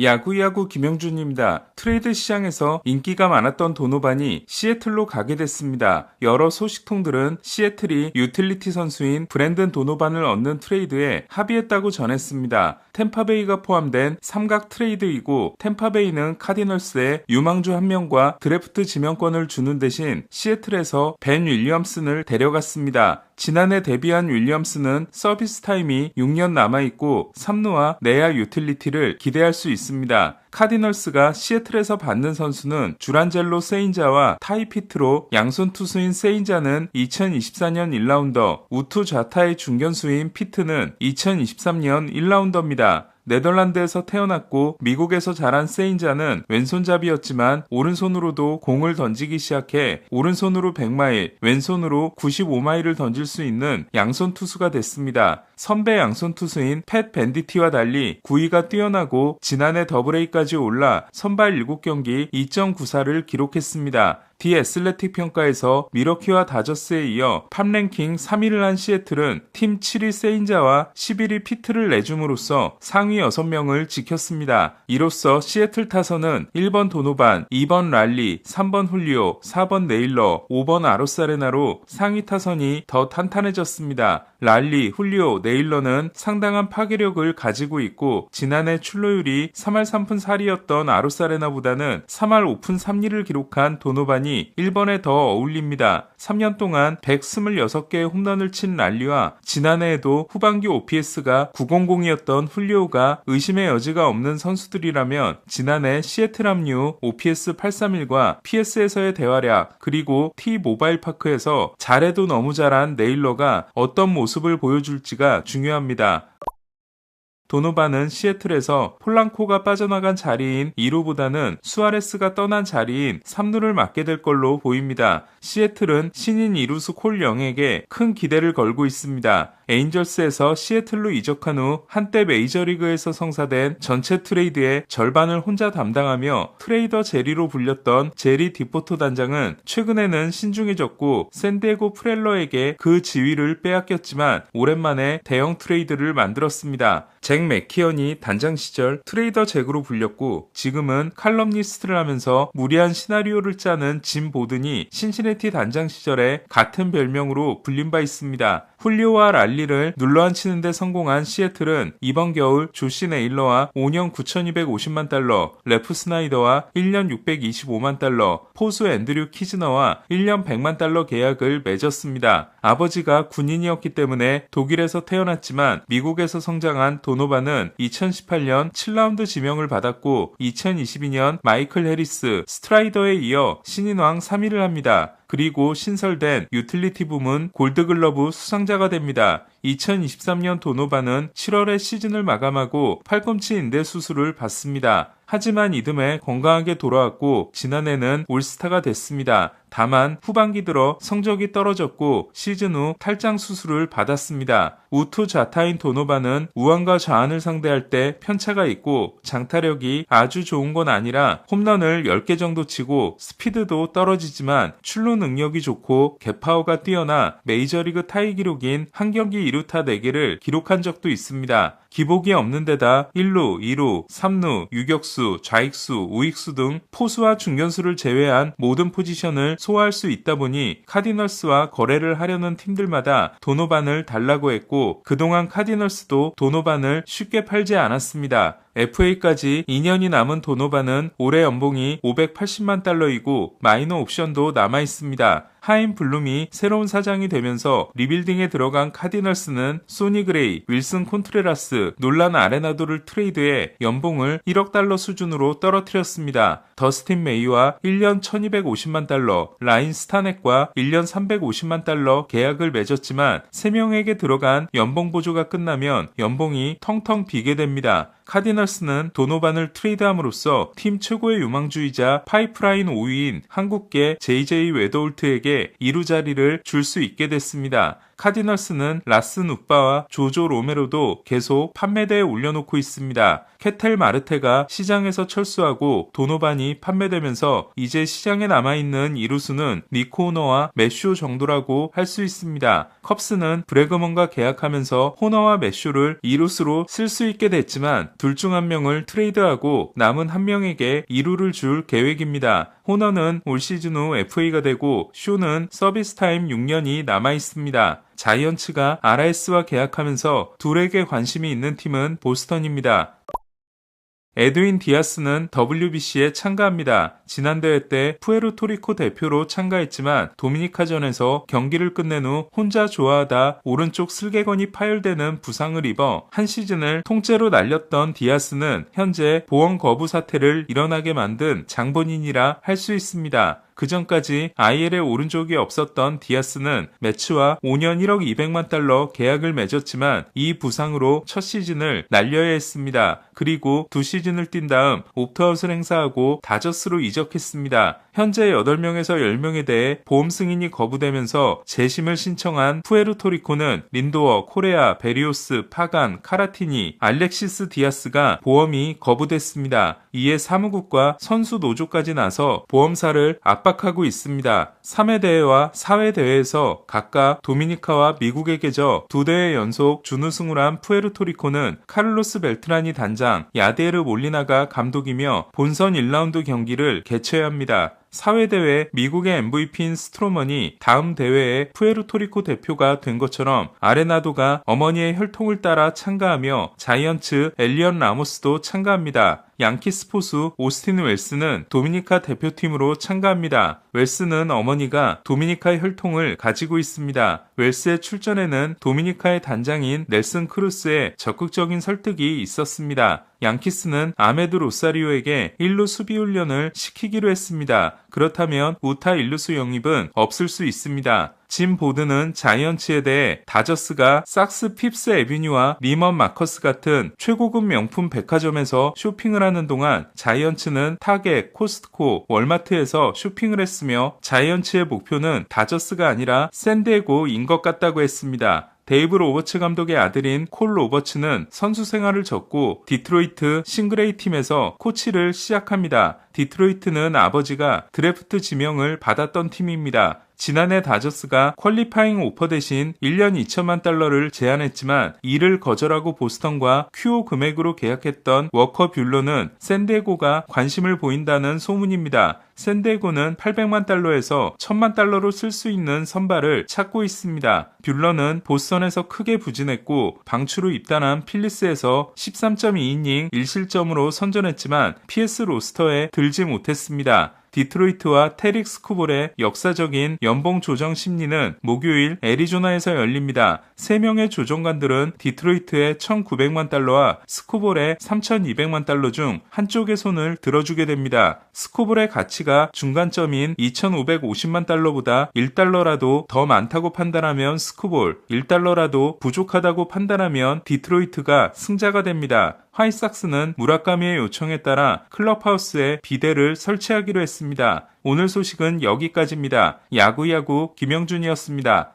야구야구 김영준입니다. 트레이드 시장에서 인기가 많았던 도노반이 시애틀로 가게 됐습니다. 여러 소식통들은 시애틀이 유틸리티 선수인 브랜든 도노반을 얻는 트레이드에 합의했다고 전했습니다. 템파베이가 포함된 삼각 트레이드이고 템파베이는 카디널스에 유망주 한 명과 드래프트 지명권을 주는 대신 시애틀에서 벤 윌리엄슨을 데려갔습니다. 지난해 데뷔한 윌리엄스는 서비스 타임이 6년 남아있고 3루와 내야 유틸리티를 기대할 수 있습니다. 카디널스가 시애틀에서 받는 선수는 주란젤로 세인자와 타이피트로 양손 투수인 세인자는 2024년 1라운더, 우투 좌타의 중견수인 피트는 2023년 1라운더입니다. 네덜란드에서 태어났고 미국에서 자란 세인자는 왼손잡이였지만 오른손으로도 공을 던지기 시작해 오른손으로 100마일, 왼손으로 95마일을 던질 수 있는 양손 투수가 됐습니다. 선배 양손 투수인 팻 밴디티와 달리 구위가 뛰어나고 지난해 더블A까지 올라 선발 7경기 2.94를 기록했습니다. 디 애슬레틱 평가에서 미러키와 다저스에 이어 팝랭킹 3위를 한 시애틀은 팀 7위 세인자와 11위 피트를 내줌으로써 상위 6명을 지켰습니다. 이로써 시애틀 타선은 1번 도노반, 2번 랄리, 3번 훌리오, 4번 네일러, 5번 아로사레나로 상위 타선이 더 탄탄해졌습니다. 랄리, 훌리오, 네일러는 상당한 파괴력을 가지고 있고 지난해 출루율이 3할 3푼 4리였던 아로사레나보다는 3할 5푼 3리를 기록한 도노반이 1번에 더 어울립니다. 3년 동안 126개의 홈런을 친 랄리와 지난해에도 후반기 OPS가 900이었던 훌리오가 의심의 여지가 없는 선수들이라면 지난해 시애틀 합류 OPS 831과 PS에서의 대활약 그리고 T-모바일 파크에서 잘해도 너무 잘한 네일러가 어떤 모습을 보여줄지가 중요합니다. 도노반은 시애틀에서 폴랑코가 빠져나간 자리인 2루보다는 수아레스가 떠난 자리인 3루를 맡게 될 걸로 보입니다. 시애틀은 신인 2루수 콜 영에게 큰 기대를 걸고 있습니다. 에인절스에서 시애틀로 이적한 후 한때 메이저리그에서 성사된 전체 트레이드의 절반을 혼자 담당하며 트레이더 제리로 불렸던 제리 디포토 단장은 최근에는 신중해졌고 샌디에고 프렐러에게 그 지위를 빼앗겼지만 오랜만에 대형 트레이드를 만들었습니다. 잭 맥키언이 단장 시절 트레이더 잭으로 불렸고 지금은 칼럼니스트를 하면서 무리한 시나리오를 짜는 짐 보든이 신시내티 단장 시절에 같은 별명으로 불린 바 있습니다. 훌리오와 랄리를 눌러앉히는 데 성공한 시애틀은 이번 겨울 조시 네일러와 5년 9,250만 달러, 레프 스나이더와 1년 625만 달러, 포수 앤드류 키즈너와 1년 100만 달러 계약을 맺었습니다. 아버지가 군인이었기 때문에 독일에서 태어났지만 미국에서 성장한 도노반은 2018년 7라운드 지명을 받았고 2022년 마이클 해리스, 스트라이더에 이어 신인왕 3위를 합니다. 그리고 신설된 유틸리티 부문 골드글러브 수상자가 됩니다. 2023년 도노반은 7월에 시즌을 마감하고 팔꿈치 인대 수술을 받습니다. 하지만 이듬해 건강하게 돌아왔고 지난해는 올스타가 됐습니다. 다만 후반기 들어 성적이 떨어졌고 시즌 후 탈장 수술을 받았습니다. 우투 좌타인 도노반은 우한과 좌한을 상대할 때 편차가 있고 장타력이 아주 좋은 건 아니라 홈런을 10개 정도 치고 스피드도 떨어지지만 출루 능력이 좋고 갭파워가 뛰어나 메이저리그 타이 기록인 한 경기 2루타 4개를 기록한 적도 있습니다. 기복이 없는 데다 1루, 2루, 3루, 유격수, 좌익수, 우익수 등 포수와 중견수를 제외한 모든 포지션을 소화할 수 있다 보니 카디널스와 거래를 하려는 팀들마다 도노반을 달라고 했고 그동안 카디널스도 도노반을 쉽게 팔지 않았습니다. FA까지 2년이 남은 도노반은 올해 연봉이 580만 달러이고 마이너 옵션도 남아있습니다. 하임 블룸이 새로운 사장이 되면서 리빌딩에 들어간 카디널스는 소니 그레이, 윌슨 콘트레라스, 놀란 아레나도를 트레이드해 연봉을 1억 달러 수준으로 떨어뜨렸습니다. 더스틴 메이와 1년 1250만 달러, 라인 스타넷과 1년 350만 달러 계약을 맺었지만 3명에게 들어간 연봉 보조가 끝나면 연봉이 텅텅 비게 됩니다. 카디널스는 도노반을 트레이드함으로써 팀 최고의 유망주이자 파이프라인 5위인 한국계 JJ 웨더홀트에게 2루 자리를 줄 수 있게 됐습니다. 카디널스는 라스 누빠와 조조 로메로도 계속 판매대에 올려놓고 있습니다. 케텔 마르테가 시장에서 철수하고 도노반이 판매되면서 이제 시장에 남아있는 이루수는 니코 호너와 매쇼 정도라고 할 수 있습니다. 컵스는 브래그먼과 계약하면서 호너와 매쇼를 이루수로 쓸 수 있게 됐지만 둘 중 한 명을 트레이드하고 남은 한 명에게 이루를 줄 계획입니다. 호너는 올 시즌 후 FA가 되고 쇼는 서비스 타임 6년이 남아 있습니다. 자이언츠가 RS와 계약하면서 둘에게 관심이 있는 팀은 보스턴입니다. 에드윈 디아스는 WBC에 참가합니다. 지난 대회 때 푸에르토리코 대표로 참가했지만 도미니카전에서 경기를 끝낸 후 혼자 좋아하다 오른쪽 슬개건이 파열되는 부상을 입어 한 시즌을 통째로 날렸던 디아스는 현재 보험 거부 사태를 일어나게 만든 장본인이라 할 수 있습니다. 그 전까지 IL에 오른쪽이 없었던 디아스는 매츠와 5년 1억 200만 달러 계약을 맺었지만 이 부상으로 첫 시즌을 날려야 했습니다. 그리고 두 시즌을 뛴 다음 옵트아웃을 행사하고 다저스로 이적했습니다. 현재 8명에서 10명에 대해 보험 승인이 거부되면서 재심을 신청한 푸에르토리코는 린도어, 코레아, 베리오스, 파간, 카라티니, 알렉시스 디아스가 보험이 거부됐습니다. 이에 사무국과 선수 노조까지 나서 보험사를 압박하고 있습니다. 3회 대회와 4회 대회에서 각각 도미니카와 미국에게 져 2대회 연속 준우승을 한 푸에르토리코는 카를로스 벨트라니 단장, 야데르 몰리나가 감독이며 본선 1라운드 경기를 개최해야 합니다. 4회 대회 미국의 MVP인 스트로먼이 다음 대회에 푸에르토리코 대표가 된 것처럼 아레나도가 어머니의 혈통을 따라 참가하며 자이언츠 엘리언 라모스도 참가합니다. 양키스 포수 오스틴 웰스는 도미니카 대표팀으로 참가합니다. 웰스는 어머니가 도미니카의 혈통을 가지고 있습니다. 웰스의 출전에는 도미니카의 단장인 넬슨 크루스의 적극적인 설득이 있었습니다. 양키스는 아메드 로사리오에게 1루 수비 훈련을 시키기로 했습니다. 그렇다면 우타 1루수 영입은 없을 수 있습니다. 짐 보드는 자이언츠에 대해 다저스가 sak스 핍스 애비뉴와 리먼 마커스 같은 최고급 명품 백화점에서 쇼핑을 하는 동안 자이언츠는 타겟, 코스트코, 월마트에서 쇼핑을 했으며 자이언츠의 목표는 다저스가 아니라 샌디에고인 것 같다고 했습니다. 데이브 로버츠 감독의 아들인 콜 로버츠는 선수 생활을 접고 디트로이트 싱그레이 팀에서 코치를 시작합니다. 디트로이트는 아버지가 드래프트 지명을 받았던 팀입니다. 지난해 다저스가 퀄리파잉 오퍼 대신 1년 2천만 달러를 제안했지만 이를 거절하고 보스턴과 큐오 금액으로 계약했던 워커 뷰러는 샌디에고가 관심을 보인다는 소문입니다. 샌디에고는 800만 달러에서 1000만 달러로 쓸 수 있는 선발을 찾고 있습니다. 뷰러는 보스턴에서 크게 부진했고 방출후 입단한 필리스에서 13.2이닝 1실점으로 선전했지만 PS 로스터에 들지 못했습니다. 디트로이트와 테릭 스쿠볼의 역사적인 연봉 조정 심리는 목요일 애리조나에서 열립니다. 3명의 조정관들은 디트로이트의 1,900만 달러와 스쿠볼의 3,200만 달러 중 한쪽의 손을 들어주게 됩니다. 스쿠볼의 가치가 중간점인 2,550만 달러보다 1달러라도 더 많다고 판단하면 스쿠볼, 1달러라도 부족하다고 판단하면 디트로이트가 승자가 됩니다. 화이삭스는 무라카미의 요청에 따라 클럽하우스에 비대를 설치하기로 했습니다. 오늘 소식은 여기까지입니다. 야구야구 김영준이었습니다.